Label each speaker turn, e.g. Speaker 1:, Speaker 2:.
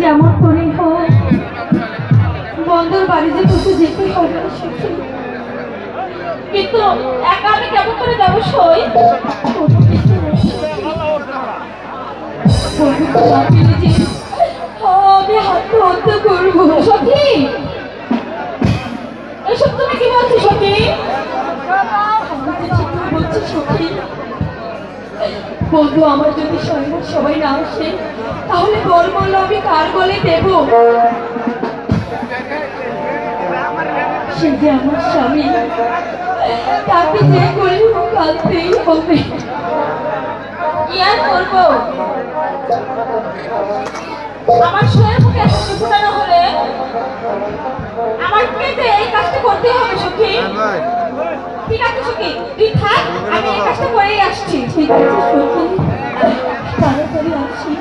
Speaker 1: যেমন করে হোক বন্ধুর বাড়ি যে তোকে যেতে হবে সখী। কিন্তু একা আমি কেমন করে যাবো সই? আমি আত্মহত্যা করবো সখী। এসব তুমি কি বলছো সখী? বলছি সখী, বন্ধু আমার যদি সবাই না আসে তাহলে বল বলল আমি কার বলে দেব? সে যে আমার স্বামী, তাকে যে করে কাঁদতেই হবে। কি আর করবো? আমার শরীর মুখে এত ফুটানো হলে আমার কিন্তু এই কাজটা করতে হবে সখী। ঠিক আছে সখী, তুই থাক, আমি এই কাজটা করেই আসছি। ঠিক আছে সখী, তাড়াতাড়ি আসছি।